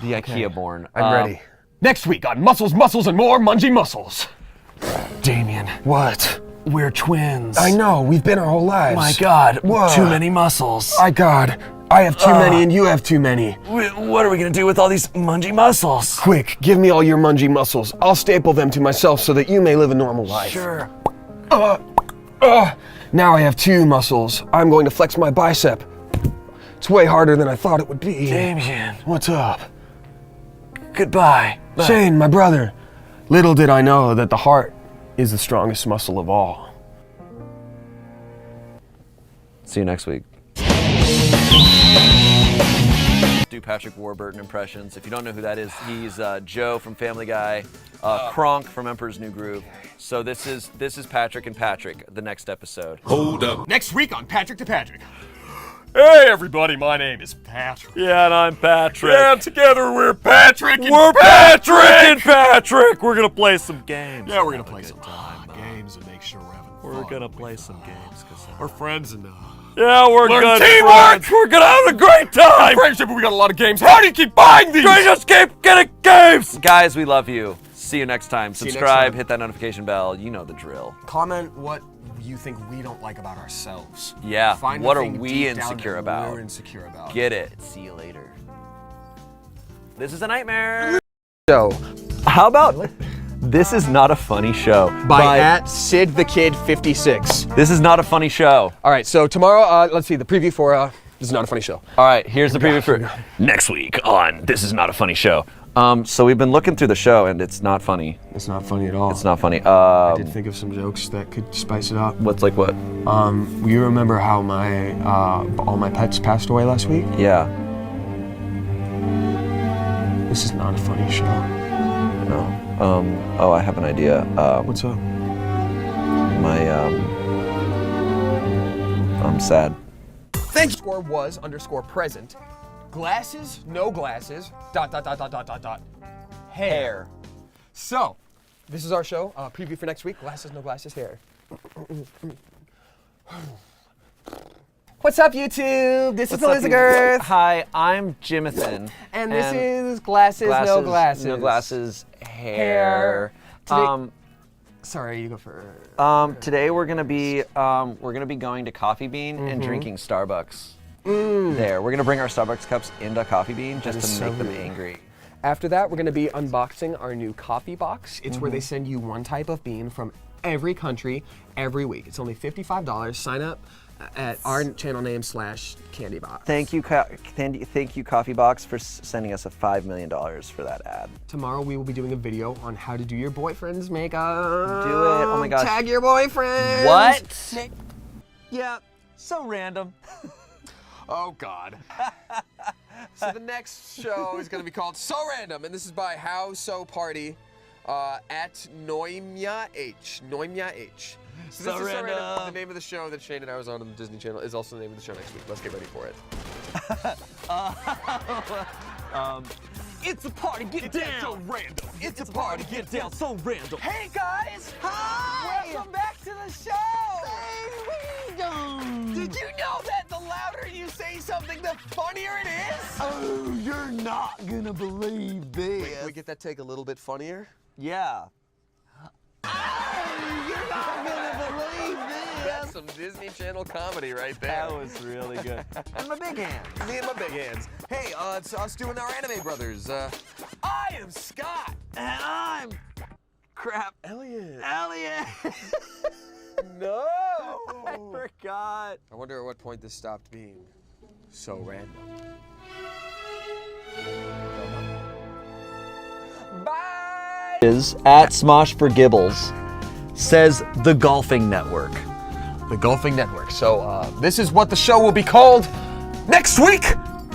the IKEA-born. I'm ready. Next week on Muscles, Muscles, and More Mungy Muscles. Damien, What? we're twins. I know, we've been our whole lives. My God, Whoa. too many muscles. My God, I have too many and you have too many. What are we gonna do with all these mungy muscles? Quick, give me all your mungy muscles. I'll staple them to myself so that you may live a normal life. Sure. Now I have 2 muscles. I'm going to flex my bicep. It's way harder than I thought it would be. Damien, What's up? goodbye. Shayne, my brother. Little did I know that the heart is the strongest muscle of all. See you next week. Do Patrick Warburton impressions. If you don't know who that is, he's Joe from Family Guy, Kronk from Emperor's New Groove. So this is Patrick and Patrick, the next episode. Hold up. Next week on Patrick to Patrick. Hey everybody, my name is Patrick. Yeah, and I'm Patrick. Yeah, together we're Patrick and We're Patrick. Patrick and Patrick. We're gonna play some games. Yeah, we're gonna play some games and make sure we're having fun. We're gonna play some games. We're friends and Yeah, we're learn good teamwork. friends. We're gonna have a great time. friendship, but we got a lot of games. How do you keep buying these? We just keep getting games. Guys, we love you. See you next time. you next Subscribe, time. hit that notification bell. You know the drill. Comment what you think we don't like about ourselves. Yeah, Find what the are thing we deep down insecure that about? We're insecure about. Get it. See you later. This is a nightmare. So, How about this is not a funny show? by at Sid the Kid 56. This is not a funny show. All right, so tomorrow, let's see the preview for This Is Not a Funny Show. All right, here's the preview for next week on This Is Not a Funny Show. So we've been looking through the show and it's not funny. It's not funny at all. It's not funny. I did think of some jokes that could spice it up. What's like what? You remember how my all my pets passed away last week? Yeah. This is not a funny show. No. Oh, I have an idea. What's up? I'm sad. Thanks. Score was _ present. Glasses, no glasses. ... Hair. So, this is our show. Preview for next week. Glasses, no glasses, hair. What's up, YouTube? This is Elizabeth. Hi, I'm Jimathan. And this is glasses, no glasses. No glasses, hair. Today- Sorry, you go first. Today we're gonna be going to Coffee Bean and drinking Starbucks. There, we're gonna bring our Starbucks cups into Coffee Bean just to is so make them weird. angry. After that, we're going to be unboxing our new coffee box. It's where they send you one type of bean from every country every week. It's only $55. Sign up at our channel name /candybox. Thank you, Coffee Box, for sending us $5 million for that ad. Tomorrow we will be doing a video on how to do your boyfriend's makeup. Do it. Oh my gosh. Tag your boyfriend. What? Yeah, so random. Oh God. So the next show is going to be called So Random, and this is by How So Party at Noimya H. Noimya H. So this is So Random. The name of the show that Shayne and I was on the Disney Channel is also the name of the show next week. Let's get ready for it. It's a party, get down. So random. It's a party, get down. So random. Hey guys! Hi! Welcome back to the show! Did you know that the louder you say something, the funnier it is? Oh, you're not gonna believe this. Wait, can we get that take a little bit funnier? Yeah. You're not gonna believe this. That's some Disney Channel comedy right there. That was really good. And my big hand. Me and my big hands. Hey, it's us doing our anime brothers. I am Scott. And I'm crap. Elliot. Elliot. No. I forgot. I wonder at what point this stopped being so random. Bye. Is at Smosh for Gibbles says the Golfing Network. The Golfing Network. So this is what the show will be called next week.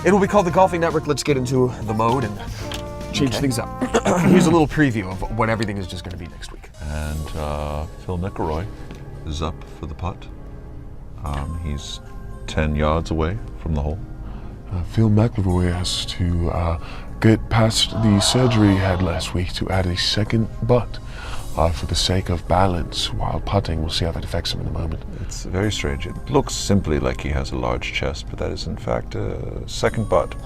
It will be called the Golfing Network. Let's get into the mode and change things up. Here's a little preview of what everything is just going to be next week. And Phil McElroy is up for the putt. He's 10 yards away from the hole. Phil McElroy has to get past the surgery he had last week to add a second putt. for the sake of balance while putting. We'll see how that affects him in a moment. It's very strange. It looks simply like he has a large chest, but that is in fact a second butt.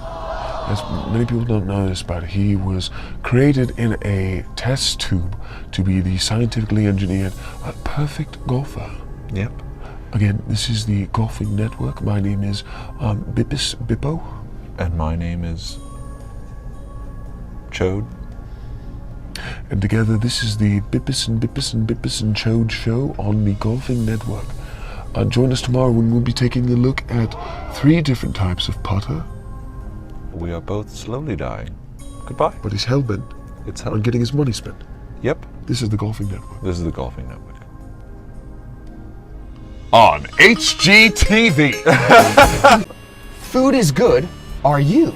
As many people don't know this, but he was created in a test tube to be the scientifically engineered perfect golfer. Yep. Again, this is the Golfing Network. My name is Bippo. And my name is Chode. And together, this is the Bippis and Chode show on the Golfing Network. Join us tomorrow when we'll be taking a look at 3 different types of putter. We are both slowly dying. Goodbye. But he's hell-bent It's on hell. getting his money spent. Yep. This is the Golfing Network. This is the Golfing Network. On HGTV. Food is good. Are you?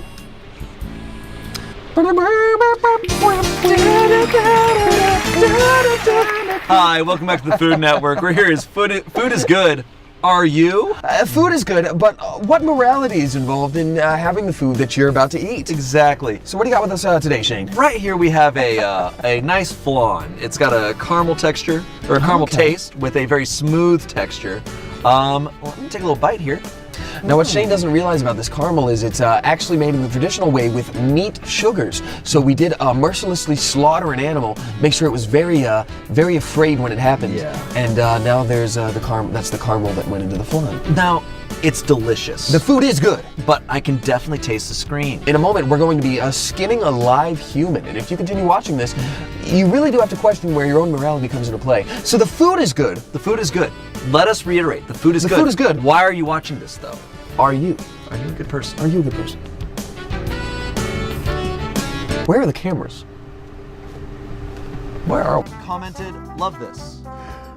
Hi, welcome back to the Food Network. We're here. Food is good. Are you? Food is good, but what morality is involved in having the food that you're about to eat? Exactly. So what do you got with us today, Shane? Right here we have a nice flan. It's got a caramel texture, or a caramel taste, with a very smooth texture. Let me take a little bite here. Now what Shane doesn't realize about this caramel is it's actually made in the traditional way with neat sugars. So we did mercilessly slaughter an animal, make sure it was very afraid when it happened. Yeah. And now there's that's the caramel that went into the flan. Now, it's delicious. The food is good. But I can definitely taste the screen. In a moment, we're going to be skinning a live human. And if you continue watching this, you really do have to question where your own morality comes into play. So the food is good. The food is good. Let us reiterate, the food is good. The food is good. Why are you watching this, though? Are you? Are you a good person? Are you a good person? Where are the cameras? Where are we? Commented, love this.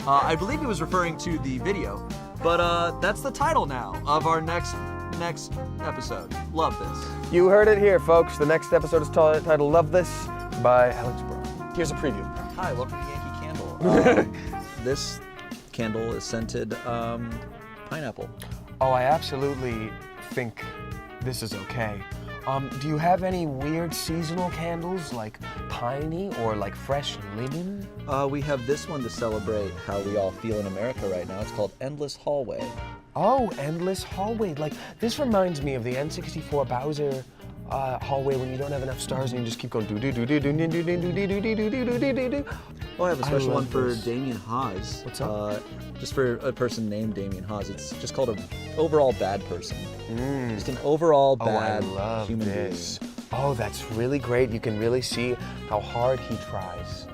I believe he was referring to the video, but that's the title now of our next episode. Love this. You heard it here, folks. The next episode is titled Love This by Alex Brown. Here's a preview. Hi, welcome to Yankee Candle. This candle is scented pineapple. Oh, I absolutely think this is okay. Do you have any weird seasonal candles like piney or like fresh lemon? We have this one to celebrate how we all feel in America right now. It's called Endless Hallway. Oh, Endless Hallway. Like, this reminds me of the N64 Bowser hallway when you don't have enough stars and you just keep going do do do do do do do do do do do do do do do. Oh, I have a special one love for this. Damien Haas. What's up? Just for a person named Damien Haas. It's just called an overall bad person. Just an overall bad Oh, I love human this. being. Oh, that's really great. You can really see how hard he tries.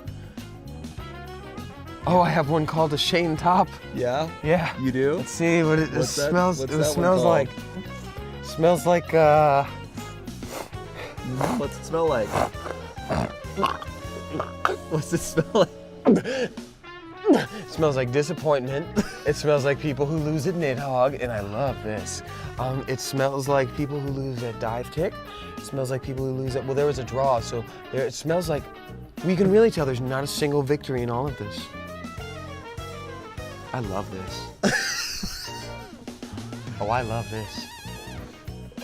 Oh, I have one called a Shayne top. Yeah? Yeah. You do? Let's see what it What's that- smells. what's It that one smells called? like. Smells like. What's it smell like? What's it smell like? It smells like disappointment. It smells like people who lose at Nidhogg, and I love this. It smells like people who lose at Dive Kick. It smells like people who lose at, well, there was a draw, so there, it smells like, we can really tell there's not a single victory in all of this. I love this. Oh, I love this.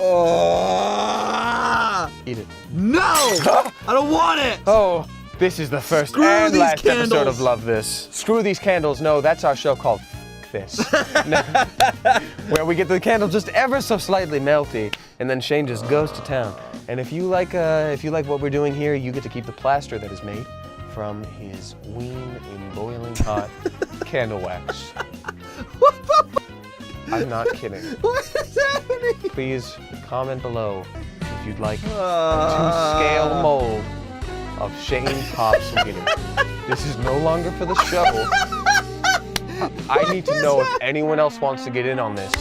Oh, Eat it. no! I don't want it! Oh, this is the first Screw and these last episode candles. of Love This. Screw these candles. No, that's our show called This. Where we get the candle just ever so slightly melty, and then Shayne just goes to town. And if you like what we're doing here, you get to keep the plaster that is made from his ween in boiling hot candle wax. I'm not kidding. What is happening? Please comment below if you'd like a 2-scale mold of Shayne Pops and Guinea. This is no longer for the show. I need to know if anyone else wants to get in on this,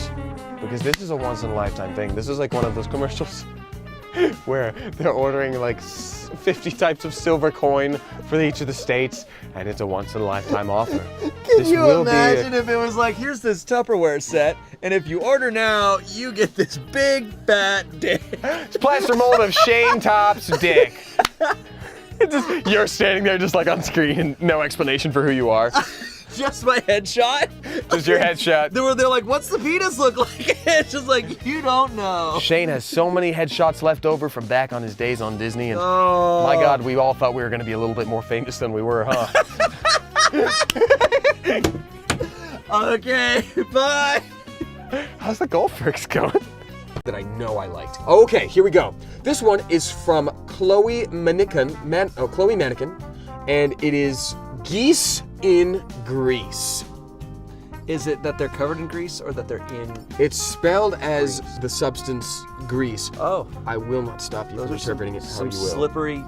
because this is a once-in-a-lifetime thing. This is like one of those commercials where they're ordering like 50 types of silver coin for each of the states, and it's a once-in-a-lifetime offer. Can you imagine if it was like, here's this Tupperware set, and if you order now, you get this big fat dick. It's plaster mold of Shayne Top's dick. You're standing there just like on screen, no explanation for who you are. Just my headshot. Just your headshot. They're like, what's the penis look like? It's just like, you don't know. Shayne has so many headshots left over from back on his days on Disney, and Oh. my God, we all thought we were going to be a little bit more famous than we were, huh? Okay, bye. How's the Goldbergs going? That I know I liked. Okay, here we go. This one is from Chloe Mannequin, and it is Geese in Grease. Is it that they're covered in grease or that they're in? It's spelled as the substance grease. Oh, I will not stop you from interpreting it how some you will.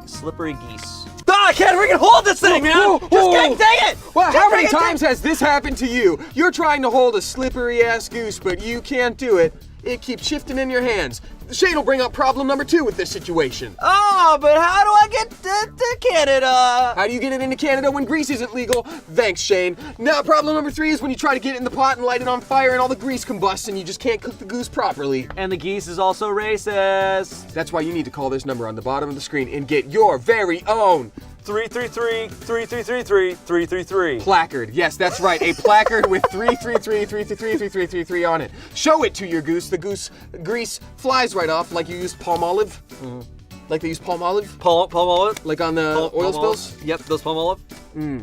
slippery geese. Ah, I can't freaking hold this thing, man! Whoa, Just whoa. dang it! Well, Just how many dang it, times has this happened to you? You're trying to hold a slippery ass goose, but you can't do it. It keeps shifting in your hands. Shane will bring up problem number 2 with this situation. Oh, but how do I get to Canada? How do you get it into Canada when grease isn't legal? Thanks, Shane. Now, problem number 3 is when you try to get it in the pot and light it on fire and all the grease combusts and you just can't cook the goose properly. And the geese is also racist. That's why you need to call this number on the bottom of the screen and get your very own 333-3333-333. placard. Yes, that's right. A placard with 333-333-333 on it. Show it to your goose. The goose grease flies right off like you used palm olive. Like they use palm olive? Palm olive? Like on the oil Palm olive? spills? Yep, those palm olive. They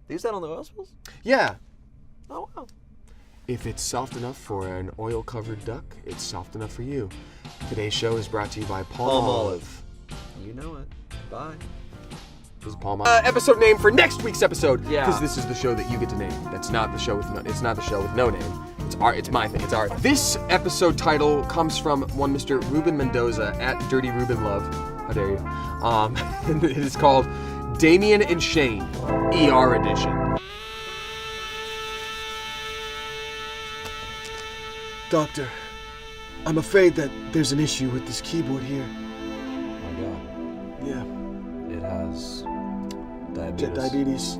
use that on the oil spills? Yeah. Oh, wow. If it's soft enough for an oil-covered duck, it's soft enough for you. Today's show is brought to you by Palm Olive. You know it. Bye. This is Palm Olive. Episode name for next week's episode. Yeah. Because this is the show that you get to name. That's not the show with no. It's not the show with no name. It's my thing. It's our. This episode title comes from one Mr. Ruben Mendoza at Dirty Ruben Love. How dare you? And it is called Damien and Shayne, ER edition. Doctor, I'm afraid that there's an issue with this keyboard here. Oh my God. Yeah. It has Jet diabetes.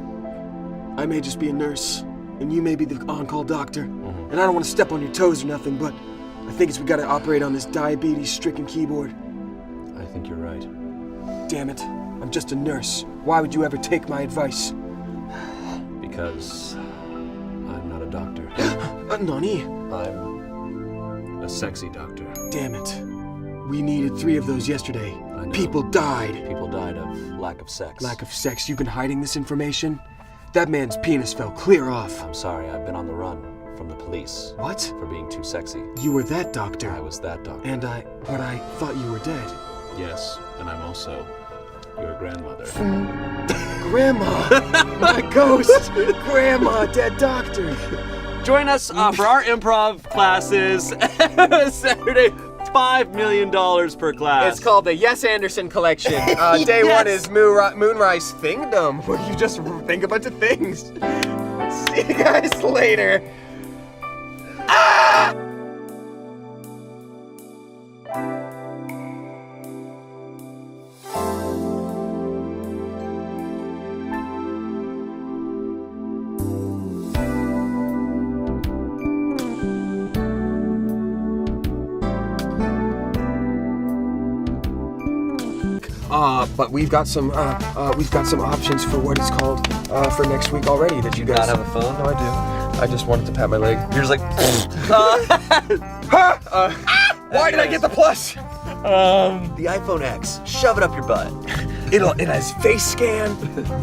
I may just be a nurse, and you may be the on-call doctor. And I don't want to step on your toes or nothing, but I think we got to operate on this diabetes-stricken keyboard. I think you're right. Damn it. I'm just a nurse. Why would you ever take my advice? Because I'm not a doctor. Nani? I'm a sexy doctor. Damn it. We needed 3 of those yesterday. I know. People died. People died of lack of sex. Lack of sex. You've been hiding this information? That man's penis fell clear off. I'm sorry, I've been on the run from the police What? for being too sexy. You were that doctor. I was that doctor. And I thought you were dead. Yes, and I'm also your grandmother. Grandma! My ghost! Grandma, dead doctor! Join us for our improv classes Saturday. $5 million per class. It's called the Yes Anderson Collection. Day 1 is Moonrise Thingdom, where you just think a bunch of things. See you guys later. But we've got some options for what it's called for next week already. That you guys not have a phone? No, I do. I just wanted to pat my leg. You're just like, Why did I get the plus? the iPhone X. Shove it up your butt. It has face scan,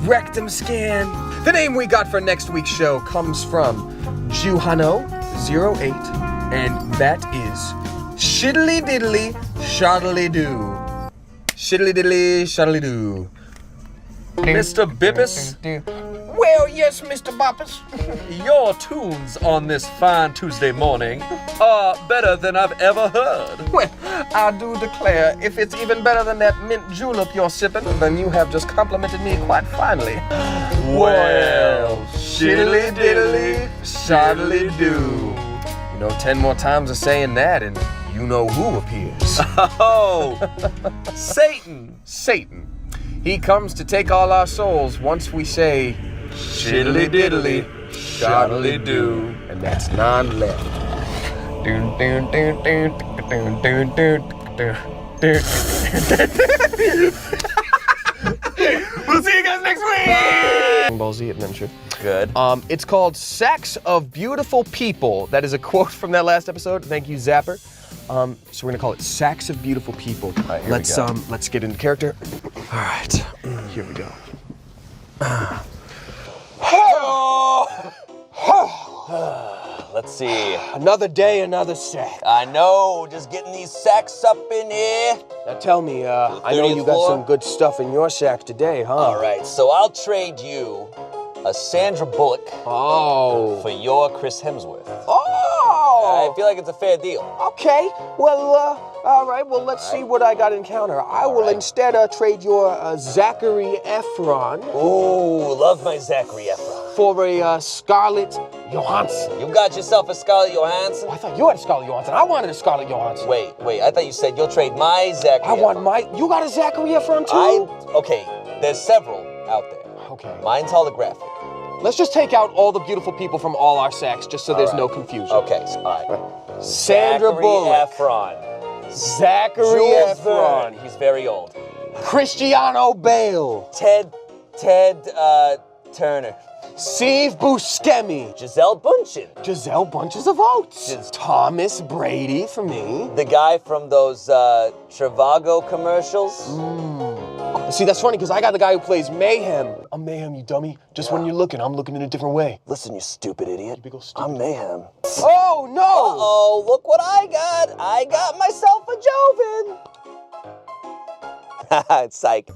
rectum scan. The name we got for next week's show comes from Juhano08, and that is Shiddly Diddly Shoddly Doo. Shiddly Diddly Shoddly Doo. Mr. Bippus, Well, yes, Mr. Boppus. your tunes on this fine Tuesday morning are better than I've ever heard. Well, I do declare, if it's even better than that mint julep you're sipping, then you have just complimented me quite finely. Well, shiddly diddly, shoddly doo. 10 more times of saying that, and you know who appears. Oh, Satan. Satan. He comes to take all our souls once we say, shiddly diddly, shoddly doo. And that's none left. We'll see you guys next week! Ball Z adventure. Good. It's called Sacks of Beautiful People. That is a quote from that last episode. Thank you, Zapper. So we're gonna call it Sacks of Beautiful People. All right, here we go. Let's get into character. All right, here we go. Let's see. Another day, another sack. I know, just getting these sacks up in here. Now tell me, I know you got floor? some good stuff in your sack today, huh? All right, so I'll trade you a Sandra Bullock Oh. for your Chris Hemsworth. Oh! I feel like it's a fair deal. Okay, well, all right, well, let's see what I got in counter. I will instead trade your Zachary Efron Ooh, love my Zachary Efron. for a Scarlett Johansson. You got yourself a Scarlett Johansson? I thought you had a Scarlett Johansson. I wanted a Scarlett Johansson. Wait, I thought you said you'll trade my Zachary I want Efron. my. You got a Zachary Efron too? Okay, there's several out there. Okay. Mine's holographic. Let's just take out all the beautiful people from all our sacks, just so there's no confusion. Okay, all right. Sandra Zachary Bullock. Efron. Zachary Jules Efron. Verne. He's very old. Cristiano Bale. Ted Turner. Steve Buscemi. Giselle Bundchen. Giselle Bunches of Oats. Thomas Brady for me. The guy from those Trivago commercials. See, that's funny because I got the guy who plays Mayhem. I'm Mayhem, you dummy. Just when you're looking, I'm looking in a different way. Listen, you stupid idiot. You big ol' stupid I'm Mayhem. Oh, no! Uh-oh, look what I got. I got myself a Joven. Psych.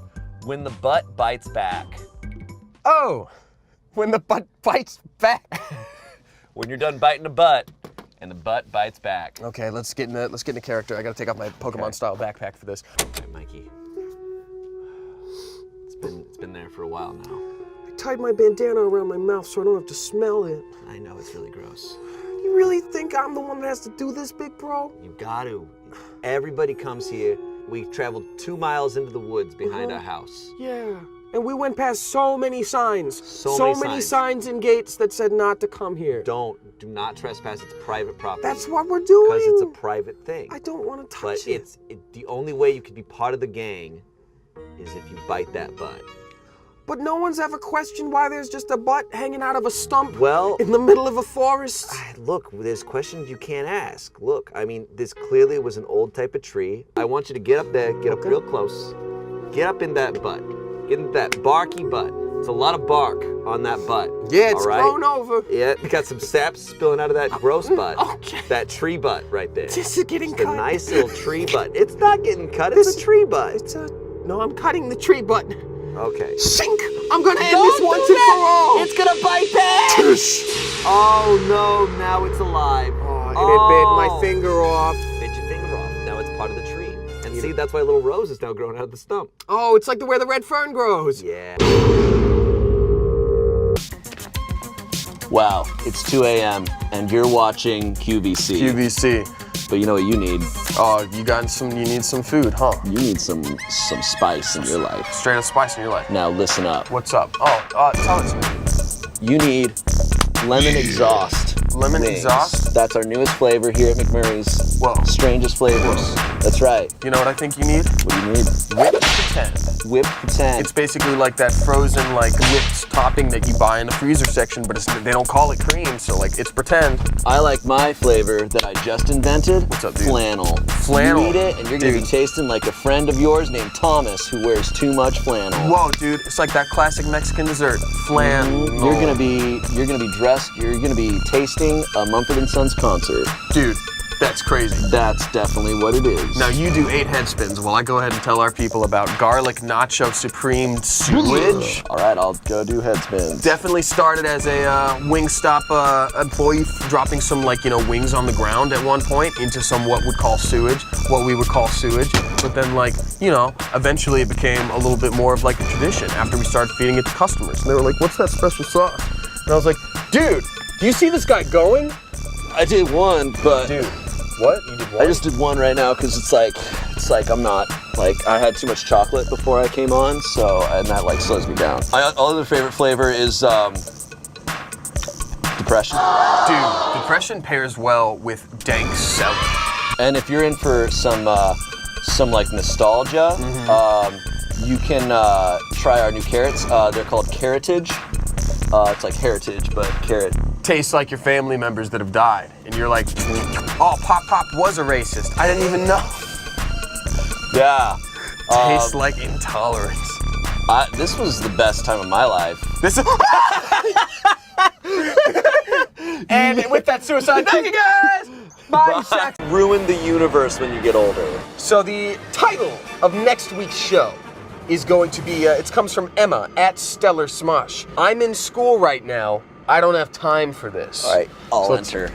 When the butt bites back. Oh, when the butt bites back. When you're done biting the butt, and the butt bites back. Okay, let's get into character. I gotta take off my Pokemon-style backpack for this. Okay, Mikey. It's been there for a while now. I tied my bandana around my mouth so I don't have to smell it. I know, it's really gross. You really think I'm the one that has to do this, big bro? You got to. Everybody comes here. We traveled 2 miles into the woods behind our house. Yeah. And we went past so many signs. So many signs and gates that said not to come here. Do not trespass. It's private property. That's what we're doing. Because it's a private thing. I don't want to But touch it. the only way you could be part of the gang is if you bite that butt. But no one's ever questioned why there's just a butt hanging out of a stump Well, in the middle of a forest. look, there's questions you can't ask. Look, I mean, this clearly was an old type of tree. I want you to get up there, get up real close. Get up in that butt. Get in that barky butt. It's a lot of bark on that butt. Yeah, it's all right? grown over. Yeah, you got some sap spilling out of that gross butt. Okay. That tree butt right there. This is getting It's a cut. nice little tree butt. It's not getting cut, it's a tree butt. No, I'm cutting the tree butt. Okay. Sink! I'm gonna end this once and for all! It's gonna bite back! Oh no, now it's alive. Oh, and it bit my finger off. Bit your finger off. Now it's part of the tree. And see, that's why little Rose is now growing out of the stump. Oh, it's like where the red fern grows. Yeah. Wow, it's 2 a.m. and you're watching QVC. QVC. But you know what you need? Oh, you need some food, huh? You need some spice in your life. Straight up spice in your life. Now listen up. What's up? Oh, tell us. You need lemon exhaust. Lemon wings. exhaust? That's our newest flavor here at McMurray's. Whoa. Strangest flavors. That's right. You know what I think you need? What do you need? Whipped pretend. Whipped pretend. It's basically like that frozen whipped topping that you buy in the freezer section, but they don't call it cream, so it's pretend. I like my flavor that I just invented. What's up, dude? Flannel. Flannel. You eat it, and you're gonna be tasting like a friend of yours named Thomas who wears too much flannel. Whoa, dude! It's like that classic Mexican dessert, flannel. You're gonna be dressed. You're gonna be tasting a Mumford & Sons concert. Dude, that's crazy. That's definitely what it is. Now you do 8 head spins while I go ahead and tell our people about garlic nacho supreme sewage. All right, I'll go do head spins. Definitely started as a Wingstop employee, dropping some wings on the ground at one point into what we would call sewage. But then eventually it became a little bit more of a tradition after we started feeding it to customers. And they were like, "What's that special sauce?" And I was like, "Dude, do you see this guy going?" I did one, but Dude, what? You did one? I just did one right now because it's like I'm not I had too much chocolate before I came on, and that slows me down. My other favorite flavor is depression. Dude, depression pairs well with dank celery. And if you're in for some nostalgia, you can try our new carrots. They're called Carrotage. It's like heritage, but carrot. Tastes like your family members that have died, and you're like, "Oh, Pop was a racist. I didn't even know." Yeah. Tastes like intolerance. This was the best time of my life. This. And with that suicide, thank you guys! Bye, Sax. Ruin the universe when you get older. So the title of next week's show is going to be, it comes from Emma at Stellar Smosh. I'm in school right now. I don't have time for this. All right, I'll enter.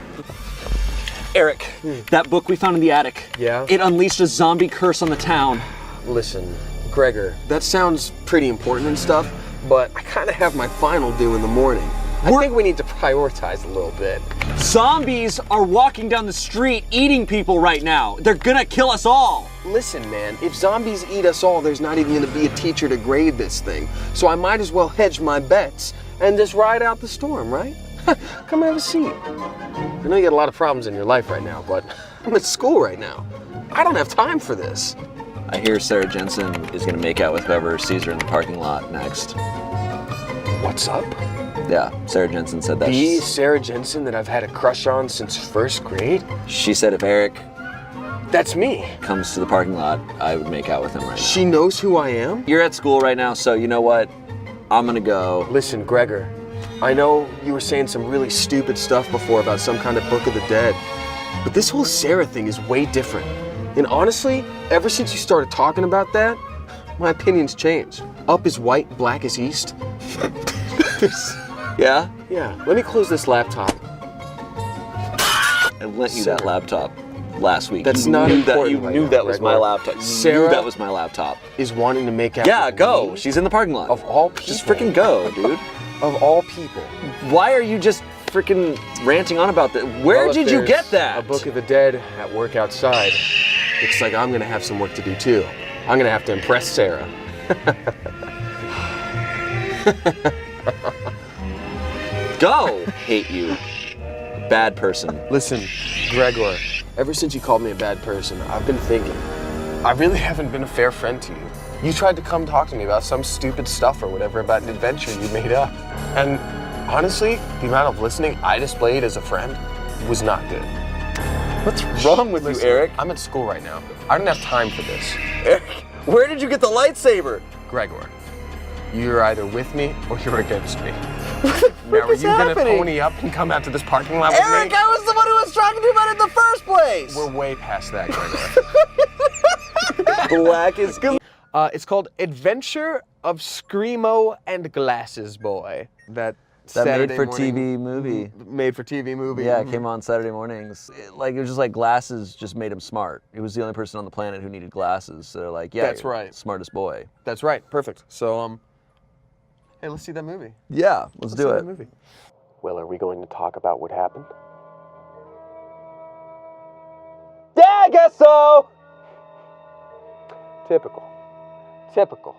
Eric, that book we found in the attic. Yeah? It unleashed a zombie curse on the town. Listen, Gregor, that sounds pretty important and stuff, but I kind of have my final due in the morning. I think we need to prioritize a little bit. Zombies are walking down the street eating people right now. They're gonna kill us all. Listen, man, if zombies eat us all, there's not even gonna be a teacher to grade this thing. So I might as well hedge my bets and just ride out the storm, right? Come have a seat. I know you got a lot of problems in your life right now, but I'm at school right now. I don't have time for this. I hear Sarah Jensen is gonna make out with whoever sees her in the parking lot next. What's up? Yeah, Sarah Jensen said that. The Sarah Jensen that I've had a crush on since first grade? She said if Eric That's me. comes to the parking lot, I would make out with him right now. She knows who I am? You're at school right now, so you know what? I'm gonna go. Listen, Gregor, I know you were saying some really stupid stuff before about some kind of Book of the Dead, but this whole Sarah thing is way different. And honestly, ever since you started talking about that, my opinion's changed. Up is white, black is east. Yeah? Yeah, let me close this laptop. I lent you that laptop last week. That's You not knew important You right knew now, that was Gregor. my laptop. You Sarah- knew that was my laptop. Is wanting to make out Yeah, with go. me? She's in the parking lot. Of all people. Just freaking go, dude. Of all people. Why are you just freaking ranting on about that? Where Well, if did you there's get that? A Book of the Dead at work outside. Looks like I'm gonna have some work to do too. I'm gonna have to impress Sarah. Go. Hate you. Bad person. Listen, Gregor, ever since you called me a bad person, I've been thinking. I really haven't been a fair friend to you. You tried to come talk to me about some stupid stuff or whatever about an adventure you made up. And honestly, the amount of listening I displayed as a friend was not good. What's wrong with you, Eric? I'm at school right now. I don't have time for this. Eric, where did you get the lightsaber? Gregor, you're either with me or you're against me. Now, are is you gonna happening? pony up and come out to this parking lot with Eric, me? I was the one who was talking to you about it in the first place. We're way past that, Gregor. Black is good. It's called Adventure of Screamo and Glasses Boy. That That Saturday made for morning- TV movie. Made for TV movie. Yeah, it came on Saturday mornings. It was just like glasses just made him smart. He was the only person on the planet who needed glasses. So they're like, yeah, That's you're right. Smartest boy. That's right. Perfect. So, hey, let's see that movie. Yeah, let's do see it. that movie. Well, are we going to talk about what happened? Yeah, I guess so. Typical. Typical.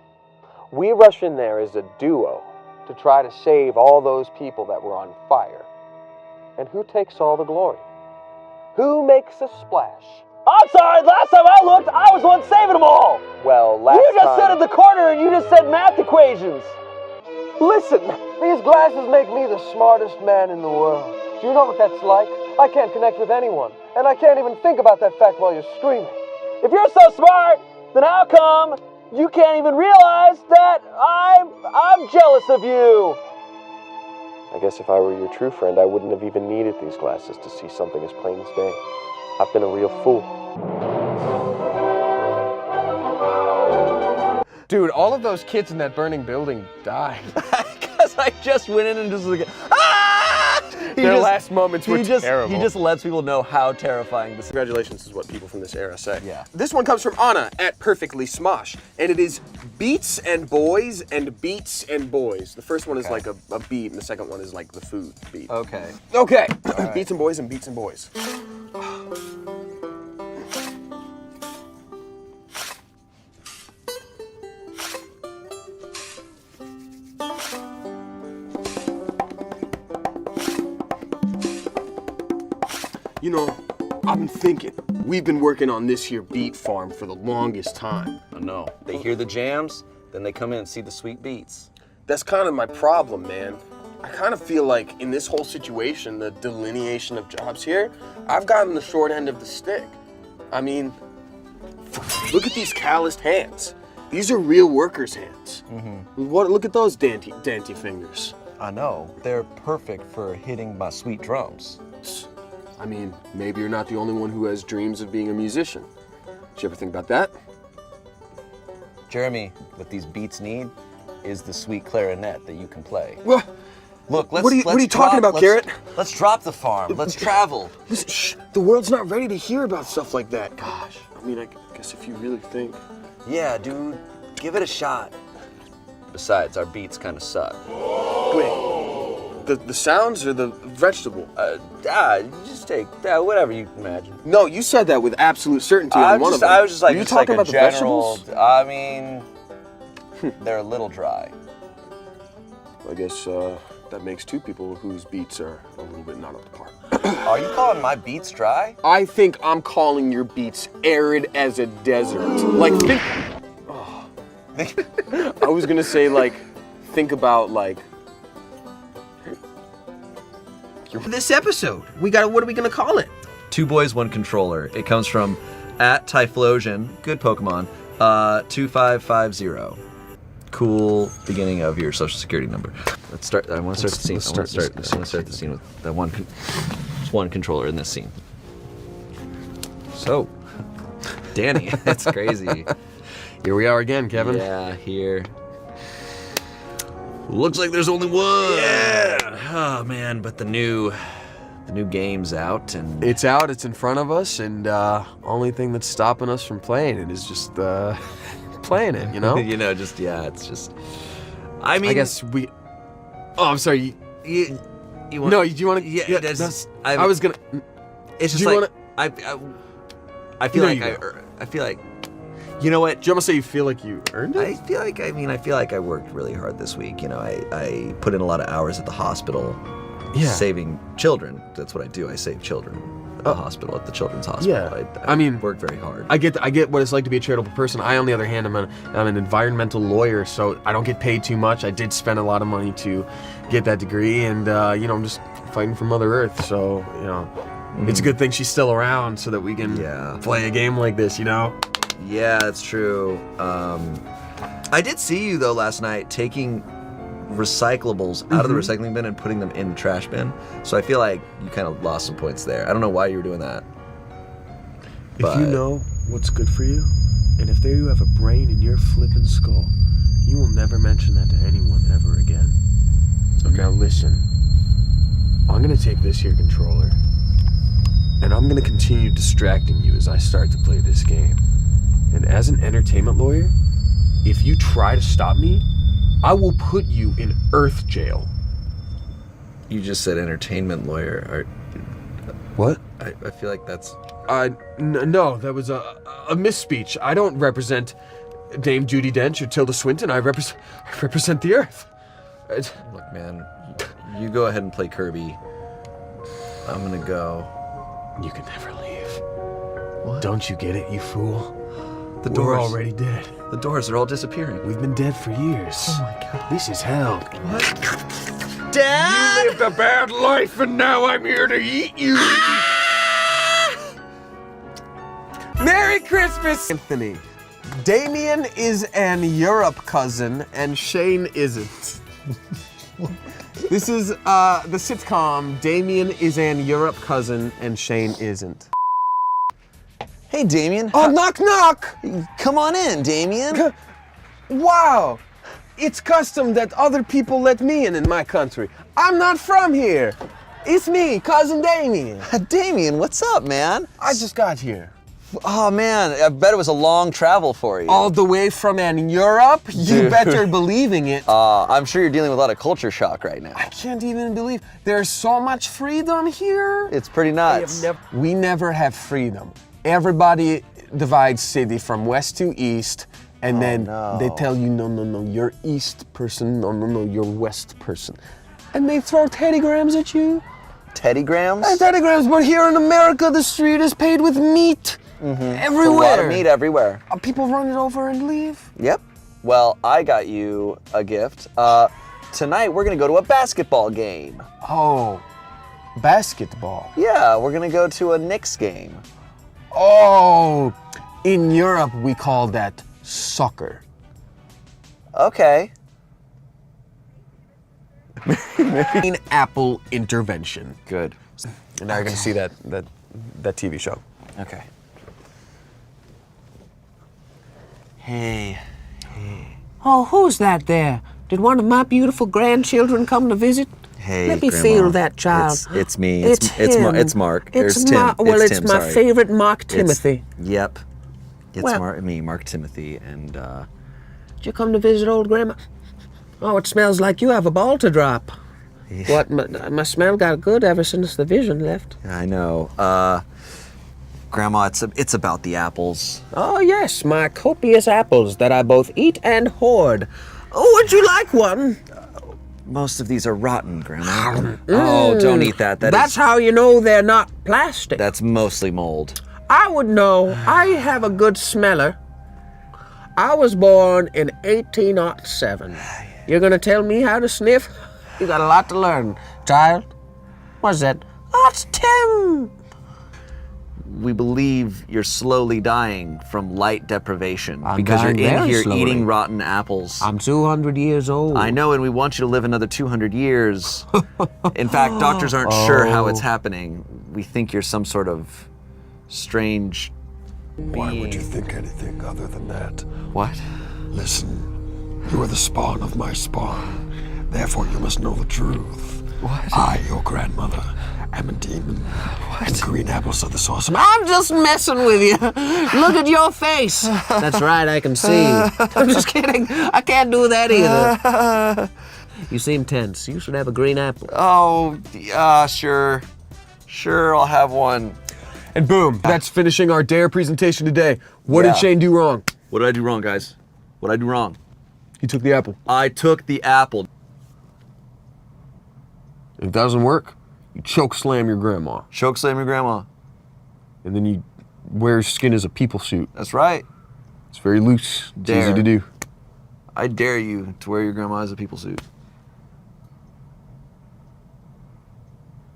We rush in there as a duo to try to save all those people that were on fire. And who takes all the glory? Who makes a splash? I'm sorry, last time I looked, I was the one saving them all. Well, last You just time... stood at the corner and you just said math equations. Listen, these glasses make me the smartest man in the world. Do you know what that's like? I can't connect with anyone, and I can't even think about that fact while you're screaming. If you're so smart, then how come you can't even realize that I'm jealous of you? I guess if I were your true friend, I wouldn't have even needed these glasses to see something as plain as day. I've been a real fool. Dude, all of those kids in that burning building died. Because I just went in and just like, ah! Their last moments were He terrible. just lets people know how terrifying this is. Congratulations is what people from this era say. Yeah. This one comes from Anna at Perfectly Smosh, and it is Beats and Boys and Beats and Boys. The first one is like a beat, and the second one is like the food beat. Okay. Okay. Beats and Boys and Beats and Boys. You know, I've been thinking. We've been working on this here beat farm for the longest time. I know. They hear the jams, then they come in and see the sweet beats. That's kind of my problem, man. I kind of feel like in this whole situation, the delineation of jobs here, I've gotten the short end of the stick. I mean, look at these calloused hands. These are real workers' hands. Look at those dainty fingers. I know. They're perfect for hitting my sweet drums. I mean, maybe you're not the only one who has dreams of being a musician. Did you ever think about that? Jeremy, what these beats need is the sweet clarinet that you can play. Well, Look, what are you talking about, Garrett? Let's drop the farm. Let's travel. Listen, shh, the world's not ready to hear about stuff like that. Gosh, I mean, I guess if you really think. Yeah, dude, give it a shot. Besides, our beats kind of suck. Wait, the sounds or the vegetable? Just take whatever you imagine. No, you said that with absolute certainty on one of them. I was just like, Are you just like talking a about the general. vegetables? I mean, they're a little dry. I guess that makes two people whose beats are a little bit not up to par. Are you calling my beats dry? I think I'm calling your beats arid as a desert. Like, think. Oh. I was gonna say, like, think about, like. This episode, what are we gonna call it? 2 boys, 1 controller. It comes from @Typhlosion, good Pokemon, 2550. Cool beginning of your social security number. Let's start. I want to start the scene. I want to start the scene with that one controller in this scene. So, Danny, that's crazy. Here we are again, Kevin. Yeah, here. Looks like there's only one. Yeah. Oh man, but the new game's out and It's out. It's in front of us, and only thing that's stopping us from playing it is just playing it. You know. it's just. I mean, I guess we. Oh, I'm sorry. You want, No, do you want to? Yeah, I was gonna. It's just do you like I feel like I feel like. You know what? Do you almost say you feel like you earned it? I feel like I worked really hard this week. You know, I put in a lot of hours at the hospital, saving children. That's what I do. I save children at the hospital, at the children's hospital. Yeah. I mean, work very hard. I get what it's like to be a charitable person. I, on the other hand, I'm an environmental lawyer, so I don't get paid too much. I did spend a lot of money to get that degree, and I'm just fighting for Mother Earth. So it's a good thing she's still around, so that we can play a game like this. Yeah, that's true. I did see you though last night taking recyclables out of the recycling bin and putting them in the trash bin. So I feel like you kind of lost some points there. I don't know why you were doing that. If you know what's good for you, and if there you have a brain in your flippin' skull, you will never mention that to anyone ever again. Okay. Now listen, I'm gonna take this here controller, and I'm gonna continue distracting you as I start to play this game. And as an entertainment lawyer, if you try to stop me, I will put you in Earth jail. You just said entertainment lawyer. What? I feel like that's... No, that was a misspeech. I don't represent Dame Judi Dench or Tilda Swinton. I represent the Earth. Look, man, you go ahead and play Kirby. I'm gonna go. You can never leave. What? Don't you get it, you fool? The doors. We're already dead. The doors are all disappearing. We've been dead for years. Oh my god. This is hell. What? Dad! You lived a bad life and now I'm here to eat you. Merry Christmas, Anthony. Damien is an Europe cousin and Shayne isn't. This is the sitcom Damien is an Europe cousin and Shayne isn't. Hey, Damien. Oh, knock, knock! Come on in, Damien. Wow! It's custom that other people let me in my country. I'm not from here. It's me, cousin Damien. Damien, what's up, man? I just got here. Oh, man, I bet it was a long travel for you. All the way from Europe? You better believing it. I'm sure you're dealing with a lot of culture shock right now. I can't even believe there's so much freedom here. It's pretty nuts. We never have freedom. Everybody divides city from west to east, and then they tell you, no, you're east person, no, you're west person. And they throw teddygrams at you. Teddygrams? Teddygrams, but here in America, the street is paved with meat. Everywhere. A lot of meat everywhere. People run it over and leave. Yep. Well, I got you a gift. Tonight, we're going to go to a basketball game. Oh, basketball. Yeah, we're going to go to a Knicks game. Oh, in Europe, we call that soccer. Okay. Green apple intervention. Good. And now you're gonna see that TV show. Okay. Hey. Oh, who's that there? Did one of my beautiful grandchildren come to visit? Hey, Let me Grandma. feel that child. It's me. It's him. It's Mark. It's There's Tim. Well, it's Tim, my sorry. favorite Mark Timothy. Yep. It's Well- me, Mark Timothy, and Did you come to visit old Grandma? Oh, it smells like you have a ball to drop. What? My smell got good ever since the vision left. I know. Grandma, it's about the apples. Oh, yes, my copious apples that I both eat and hoard. Oh, would you like one? Most of these are rotten, Grandma. Oh, don't eat that. That's how you know they're not plastic. That's mostly mold. I would know. I have a good smeller. I was born in 1807. You're gonna tell me how to sniff? You got a lot to learn, child. What's that? Oh, it's Tim. We believe you're slowly dying from light deprivation I'm because you're dying in very here slowly. eating rotten apples. I'm 200 years old. I know, and we want you to live another 200 years. In fact, doctors aren't sure how it's happening. We think you're some sort of strange Why would you think anything other than that? What? Listen, you are the spawn of my spawn. Therefore, you must know the truth. What? I, your grandmother, am a demon. What? And green apples are the source of I'm just messing with you. Look at your face. That's right, I can see. I'm just kidding. I can't do that either. You seem tense. You should have a green apple. Oh, sure. Sure, I'll have one. And boom, that's finishing our Dare presentation today. What did Shayne do wrong? What did I do wrong, guys? What did I do wrong? He took the apple. I took the apple. If it doesn't work, you choke slam your grandma. Choke slam your grandma. And then you wear your skin as a people suit. That's right. It's very loose. It's easy to do. I dare you to wear your grandma as a people suit.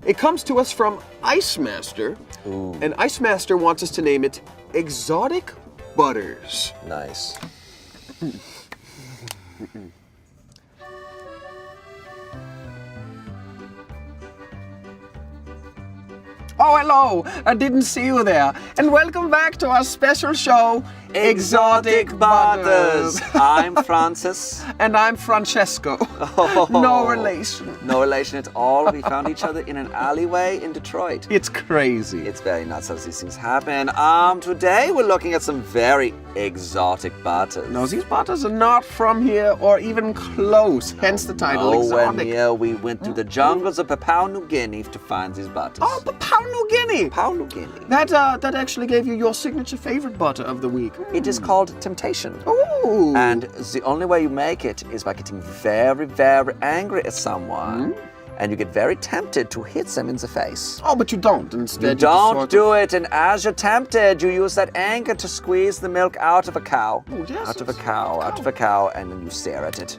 It comes to us from Ice Master. Ooh. And Ice Master wants us to name it Exotic Butters. Nice. Oh, hello! I didn't see you there. And welcome back to our special show, Exotic Butters. I'm Francis. And I'm Francesco. No relation. No relation at all. We found each other in an alleyway in Detroit. It's crazy. It's very nuts as these things happen. Today we're looking at some very exotic butters. No, these butters are not from here or even close, hence the title Nowhere Exotic. near. We went through the jungles of Papua New Guinea to find these butters. Oh, Papua New Guinea! Papua New Guinea. That actually gave you your signature favorite butter of the week. It is called temptation. Ooh! And the only way you make it is by getting very, very angry at someone. And you get very tempted to hit them in the face. Oh, but you don't. Instead, You just don't sort do it, and as you're tempted, you use that anger to squeeze the milk out of a cow. Oh, yes, Out of a it's cow, out of a cow, and then you stare at it.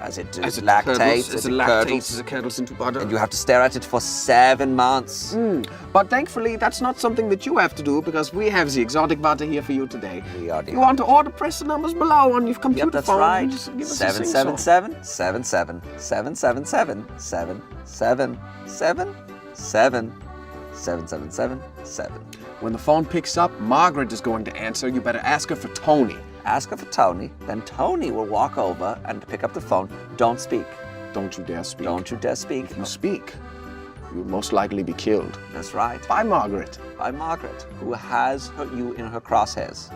As it As it lactates, as it curdles, lactates, as it curdles into butter. and you have to stare at it for 7 months. But thankfully, that's not something that you have to do because we have the exotic butter here for you today. We are If you want to order, press the numbers below on your computer Yep, that's phone. right. And just give us a sing-song. 777 77 777 777 777 7. When the phone picks up, Margaret is going to answer. You better ask her for Tony. Ask her for Tony, then Tony will walk over and pick up the phone. Don't speak. Don't you dare speak. Don't you dare speak. If you speak, you'll most likely be killed. That's right. By Margaret. By Margaret, who has you in her crosshairs.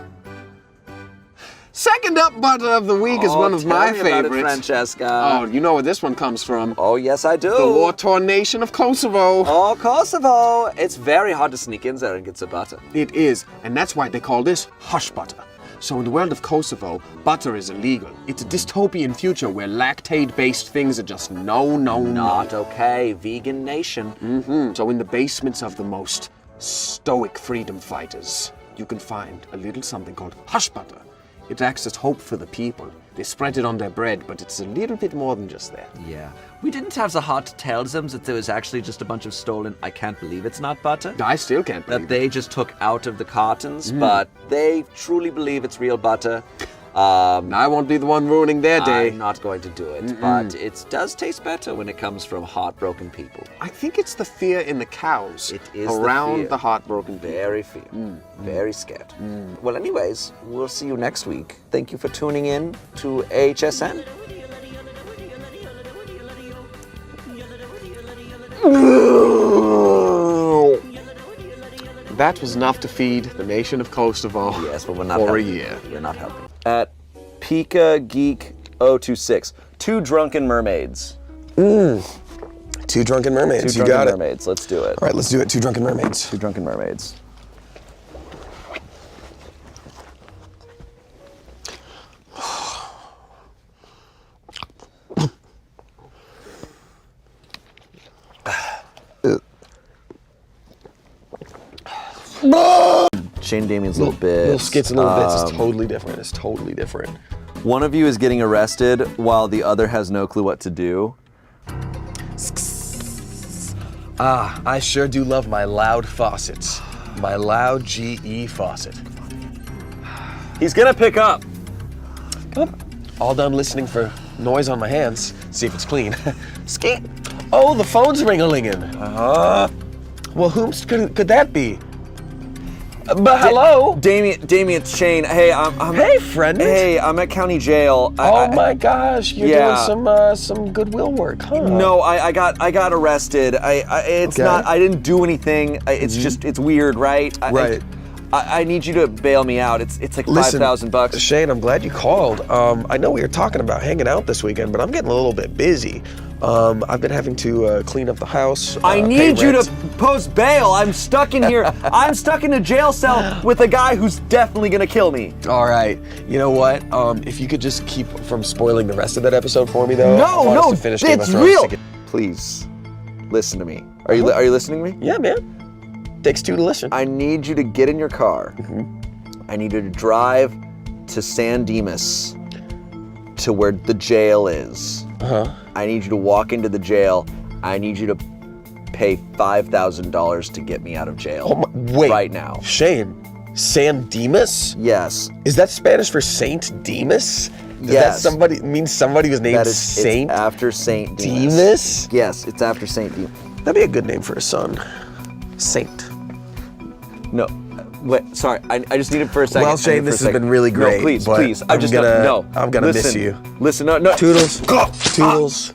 Second up butter of the week is one of my tell me about it, favorites. Francesca. Oh, you know where this one comes from. Oh, yes, I do. The war-torn nation of Kosovo. Oh, Kosovo. It's very hard to sneak in there and get some butter. It is, and that's why they call this hush butter. So in the world of Kosovo, butter is illegal. It's a dystopian future where lactate-based things are just no. Not okay. Vegan nation. So in the basements of the most stoic freedom fighters, you can find a little something called hush butter. It acts as hope for the people. They spread it on their bread, but it's a little bit more than just that. Yeah. We didn't have the heart to tell them that there was actually just a bunch of stolen, I can't believe it's not butter. I still can't believe That they just took out of the cartons, but they truly believe it's real butter. I won't be the one ruining their day. I'm not going to do it, but it does taste better when it comes from heartbroken people. I think it's the fear in the cows It is around fear. the heartbroken people. Very fear. Very scared. Well, anyways, we'll see you next week. Thank you for tuning in to AHSN. That was enough to feed the nation of Kosovo Yes, but we're not for helping. a year. We're not helping. At Pika Geek 026, 2 drunken mermaids. 2 drunken mermaids. 2 You drunken got it. mermaids. Let's do it. All right, let's do it. 2 drunken mermaids. 2 drunken mermaids. Shane Damien's a little bit. Little skits, a little bits. It's totally different. It's totally different. One of you is getting arrested while the other has no clue what to do. I sure do love my loud faucets. My loud GE faucet. He's gonna pick up. All done listening for noise on my hands. See if it's clean. Skate. Oh, the phone's ring-a-linging. Well, could that be? But hello. Damien, it's Shane. Hey, I'm Hey, friend. Hey, I'm at county jail. Oh my gosh, you're Yeah. doing some goodwill work, huh? No, I got arrested. It's Okay. not. I didn't do anything. It's just it's weird, right? Right. I need you to bail me out. It's like Listen, $5,000. Shane, I'm glad you called. I know we were talking about hanging out this weekend, but I'm getting a little bit busy. I've been having to clean up the house. I pay need you rent. to post bail. I'm stuck in here. I'm stuck in a jail cell with a guy who's definitely gonna kill me. All right. You know what? If you could just keep from spoiling the rest of that episode for me, though. I want us No, to finish Game of it's Thrones real. together. Please, listen to me. Are you listening to me? Yeah, man. Takes 2 to listen. I need you to get in your car. I need you to drive to San Dimas, to where the jail is. I need you to walk into the jail. I need you to pay $5,000 to get me out of jail. Wait. Right now. Shane, San Dimas? Yes. Is that Spanish for Saint Demas? Does Yes. that mean somebody was named That is Saint it's after Saint Demas. Demas? Yes, it's after Saint Demas. That'd be a good name for a son. Saint. No, wait, sorry. I just need it for a second. Well, I need Shane, it for a this has second. been really great. No, please, but please. I'm gonna listen, miss you. Listen, no. Toodles. Toodles.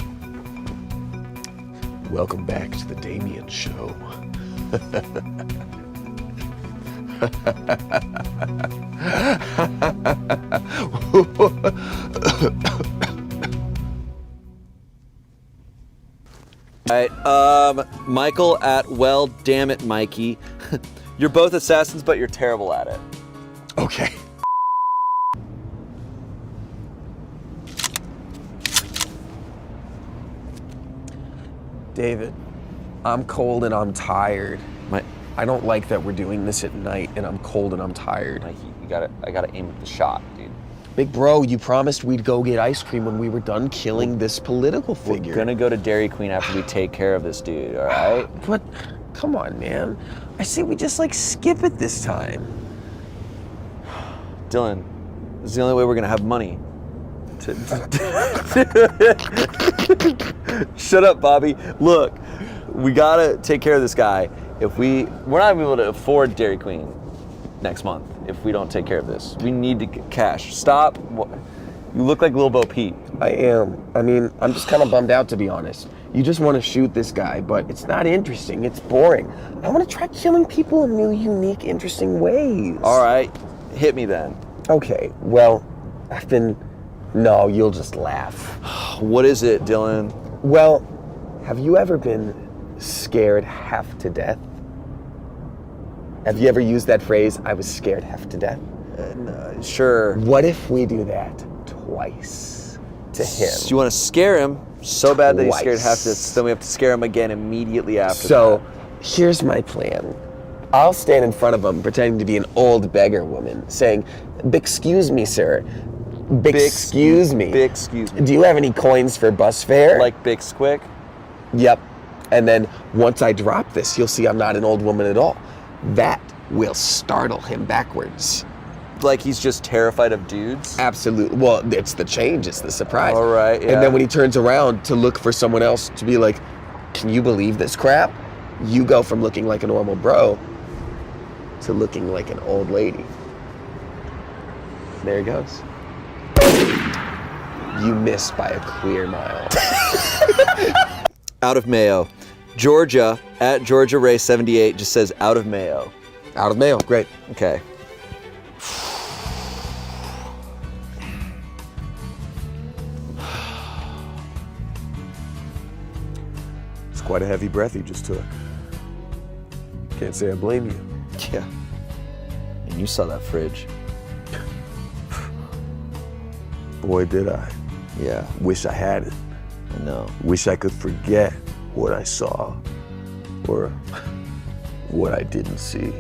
Welcome back to the Damien Show. All right, Michael at well, damn it, Mikey. You're both assassins, but you're terrible at it. Okay. David, I'm cold and I'm tired. I don't like that we're doing this at night and I'm cold and I'm tired. Mikey, I gotta aim at the shot, dude. Big bro, you promised we'd go get ice cream when we were done killing this political figure. We're gonna go to Dairy Queen after we take care of this dude, all right? But, come on, man. I say we just, skip it this time. Dylan, this is the only way we're gonna have money. Shut up, Bobby. Look, we gotta take care of this guy. We're not gonna be able to afford Dairy Queen next month if we don't take care of this. We need to get cash. Stop. You look like Lil Bo Peep. I am. I mean, I'm just kind of bummed out, to be honest. You just want to shoot this guy, but it's not interesting. It's boring. I want to try killing people in new, unique, interesting ways. All right, hit me then. Okay, well, No, you'll just laugh. What is it, Dylan? Well, have you ever been scared half to death? Have you ever used that phrase, I was scared half to death? Sure. What if we do that twice to him? So you want to scare him so bad that he's scared half to Twice. then we have to scare him again immediately after So, here's my plan. I'll stand in front of him pretending to be an old beggar woman, saying, "Excuse me, sir. Excuse me. Excuse me. Do you have any coins for bus fare?" Like Big Squick? Yep. And then once I drop this, you'll see I'm not an old woman at all. That will startle him backwards. like he's just terrified of dudes? Absolutely. Well, it's the change. It's the surprise. All right, yeah. And then when he turns around to look for someone else to be like, can you believe this crap? You go from looking like a normal bro to looking like an old lady. There he goes. You missed by a clear mile. Out of Mayo. Georgia, at Georgia Ray 78, just says out of Mayo. Out of Mayo. Great. Okay. It's quite a heavy breath you just took. Can't say I blame you. Yeah. And you saw that fridge. Boy, did I. Yeah, Wish I hadn't. I know. Wish I could forget what I saw or what I didn't see.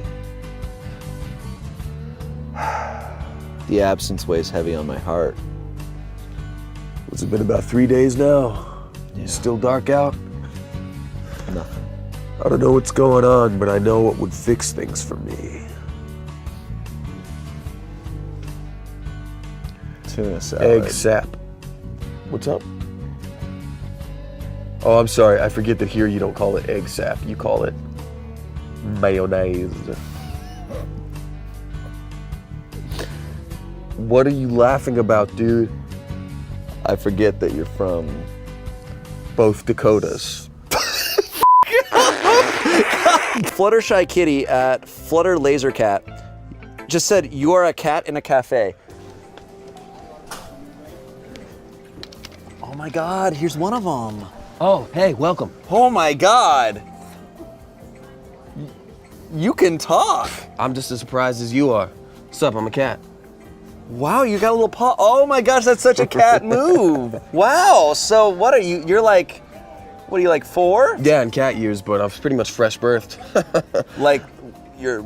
The absence weighs heavy on my heart. What's it been, about 3 days now? Yeah. Still dark out? Nothing. I don't know what's going on, but I know what would fix things for me. Tuna salad. Egg sap. What's up? Oh, I'm sorry. I forget that here you don't call it egg sap. You call it mayonnaise. What are you laughing about, dude? I forget that you're from Both Dakotas. Fluttershy Kitty at Flutter Laser Cat just said, you are a cat in a cafe. Oh my God, here's one of them. Oh, hey, welcome. Oh my God. You can talk. I'm just as surprised as you are. What's up? I'm a cat. Wow, you got a little paw. Oh my gosh, that's such a cat move. Wow, so what are you, you're like, what are you, like 4? Yeah, in cat years, but I was pretty much fresh birthed. Like, you're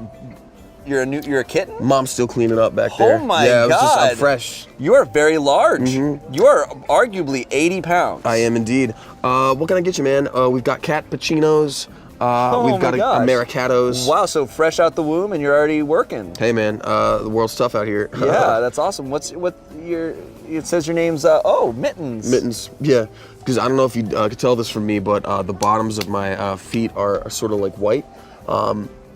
a kitten? Mom's still cleaning up back there. Oh my yeah, God. I'm fresh. You are very large. You are arguably 80 pounds. I am indeed. What can I get you, man? We've got cat puccinos. We've got Americanos. Wow, so fresh out the womb and you're already working. Hey, man, the world's tough out here. Yeah, that's awesome. It says your name's, Mittens. Mittens, yeah. Because I don't know if you could tell this from me, but the bottoms of my feet are sort of like white.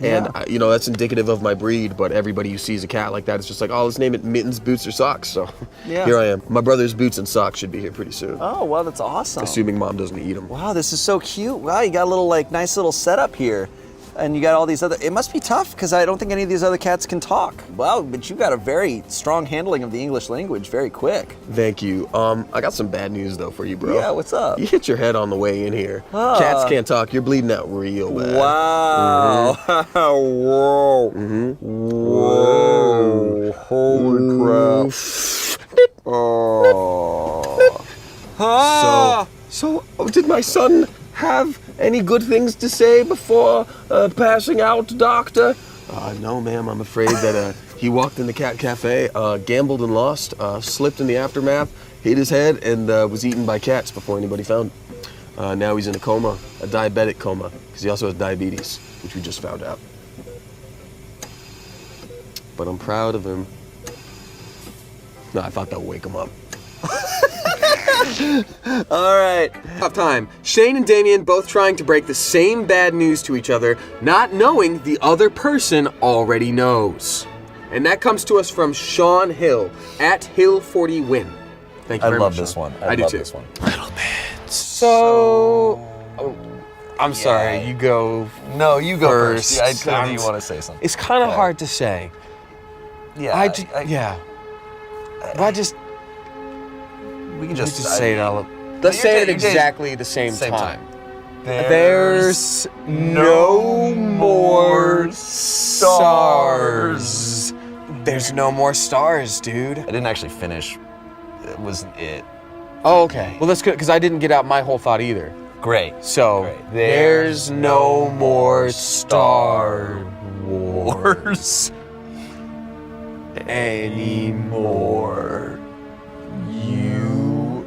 And, you know, that's indicative of my breed, but everybody who sees a cat like that is just like, oh, let's name it Mittens, Boots, or Socks. So here I am. My brother's Boots and Socks should be here pretty soon. Oh, wow, that's awesome. Assuming Mom doesn't eat them. Wow, this is so cute. Wow, you got a little, like, nice little setup here. And you got all these other, it must be tough because I don't think any of these other cats can talk. Wow, but you got a very strong handling of the English language very quick. Thank you. I got some bad news though for you, bro. Yeah, what's up? You hit your head on the way in here. Cats can't talk. You're bleeding out real bad. Wow. Whoa. Whoa. Holy crap. Oh. So did my son have any good things to say before passing out, doctor? No, ma'am. I'm afraid that he walked in the cat cafe, gambled and lost, slipped in the aftermath, hit his head, and was eaten by cats before anybody found him. Now he's in a coma, a diabetic coma, because he also has diabetes, which we just found out. But I'm proud of him. No, I thought that would wake him up. All right, tough time. Shayne and Damien both trying to break the same bad news to each other, not knowing the other person already knows. And that comes to us from Sean Hill, at Hill40Win. Thank you I very love much, this Sean. one. I do love too. this one. So, I'm sorry, you go No, you go first. first. I clearly you want to say something. It's kind of hard to say. Yeah. We can just say it all. Let's Let's say it you're exactly the same same time. time. There's no more stars. There's no more stars, dude. I didn't actually finish. It wasn't it. Oh, okay. Well, that's good, because I didn't get out my whole thought either. Great. So, Great. there's no more Star Wars anymore. You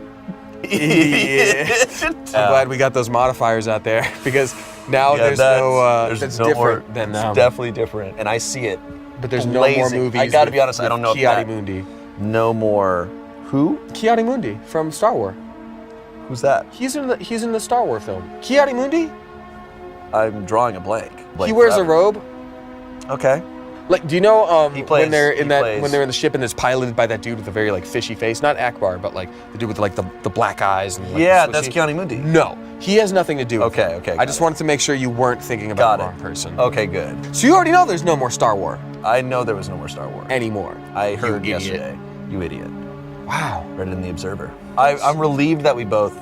idiot. I'm glad we got those modifiers out there, because now there's no there's that's no different more, than it's definitely different, and I see it But there's no more blazing. movies. I gotta be with- honest, I with don't know if Ki-Adi-Mundi. No more. Who? Ki-Adi-Mundi from Star Wars. Who's that? He's in the Star Wars film. Ki-Adi-Mundi? I'm drawing a blank. He wears a robe. Okay. Like, do you know when they're in plays. when they're in the ship and it's piloted by that dude with a very like fishy face? Not Akbar, but like the dude with like the black eyes and like, Yeah, the that's swishy- Ki-Adi-Mundi. No, he has nothing to do with Okay, it. okay, I got just it. wanted to make sure you weren't thinking about the Got wrong it. person. Okay, good. So you already know there's no more Star Wars I know there was no more Star Wars. anymore. I heard idiot. yesterday. You idiot. Wow. Read it in the Observer. I'm relieved that we both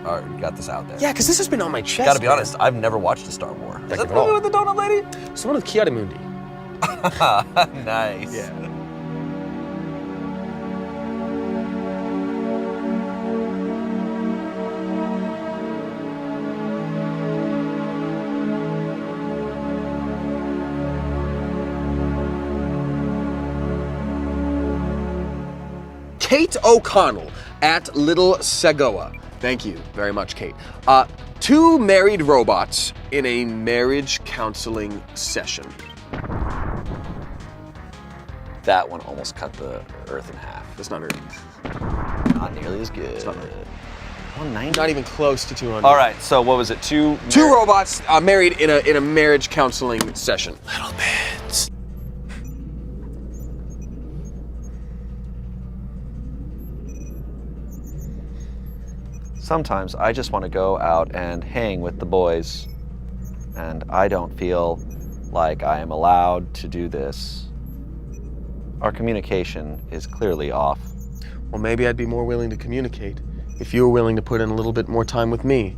got this out there. Yeah, because this has been on my chest. Gotta be man. honest, I've never watched a Star Wars. Is Like that at the movie all. with the donut lady? It's one of the Ki-Adi-Mundi. Nice. Yeah. Kate O'Connell at Little Segoa. Thank you very much, Kate. Two married robots in a marriage counseling session. That one almost cut the earth in half. That's not Earth. Not nearly as good. not Earth. 190. Not even close to 200. All right, so what was it? Two robots married in a marriage counseling session. little bits. Sometimes I just want to go out and hang with the boys, and I don't feel like I am allowed to do this. Our communication is clearly off. Well, maybe I'd be more willing to communicate if you were willing to put in a little bit more time with me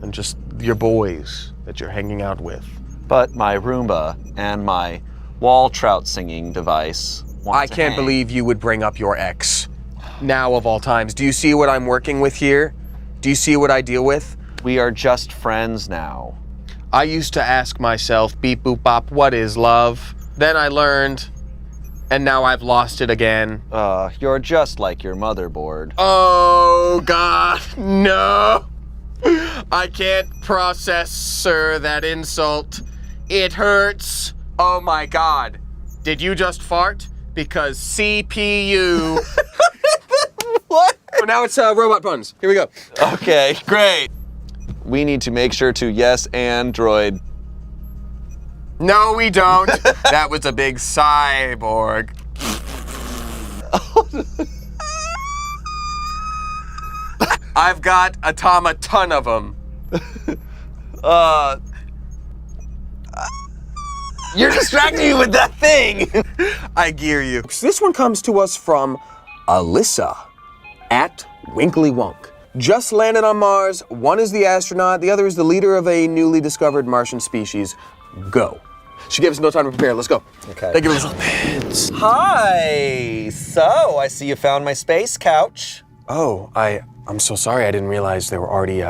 than just your boys that you're hanging out with. But my Roomba and my wall trout singing device want I to can't hang. believe you would bring up your ex. Now of all times. Do you see what I'm working with here? Do you see what I deal with? We are just friends now. I used to ask myself, beep boop bop, what is love? Then I learned, and now I've lost it again. You're just like your motherboard. Oh God, no. I can't process, sir, that insult. It hurts. Oh my God. Did you just fart? Because CPU. What? So now it's robot puns. Here we go. Okay, great. We need to make sure to yes Android. No, we don't. That was a big cyborg. I've got a ton of them. You're distracting me with that thing. I gear you. This one comes to us from Alyssa at Winkly Wonk. Just landed on Mars. One is the astronaut, the other is the leader of a newly discovered Martian species. Go. She gave us no time to prepare. Let's go. Okay. Thank you, Alyssa. Hi. So I see you found my space couch. Oh, I'm so sorry. I didn't realize there were already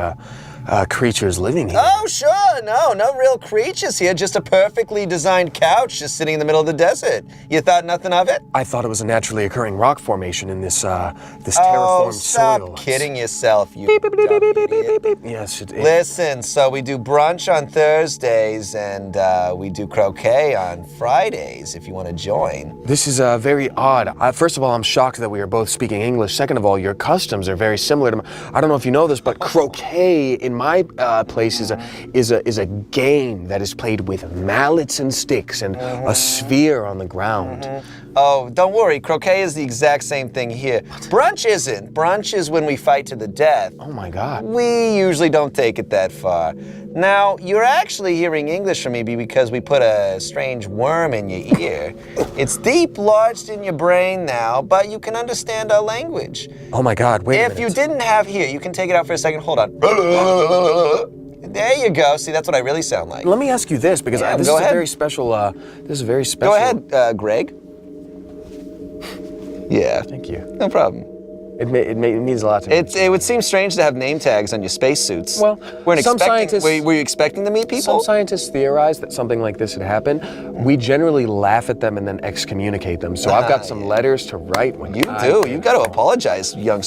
creatures living here. Oh, sure. No real creatures here. Just a perfectly designed couch just sitting in the middle of the desert. You thought nothing of it? I thought it was a naturally occurring rock formation in this terraformed Oh, stop soil. kidding yourself, you dumb idiot. Yes, it. Listen, so we do brunch on Thursdays and we do croquet on Fridays if you want to join. This is very odd. First of all, I'm shocked that we are both speaking English. Second of all, your customs are very similar to mine. I don't know if you know this, but croquet in my place is a game that is played with mallets and sticks and a sphere on the ground. Oh, don't worry. Croquet is the exact same thing here. Brunch isn't. Brunch is when we fight to the death. Oh my God. We usually don't take it that far. Now, you're actually hearing English from me because we put a strange worm in your ear. It's deep lodged in your brain now, but you can understand our language. Oh my God, wait a minute. If you didn't have here, you can take it out for a second. Hold on. There you go. See, that's what I really sound like. Let me ask you this, because Yeah, this go is ahead. a very special, Go ahead, Greg. Yeah. Thank you. No problem. It means a lot to me. It would seem strange to have name tags on your spacesuits. Well, some scientists- Were you expecting to meet people? Some scientists theorize that something like this had happened. We generally laugh at them and then excommunicate them. So I've got some letters to write when You do. You've got to apologize, young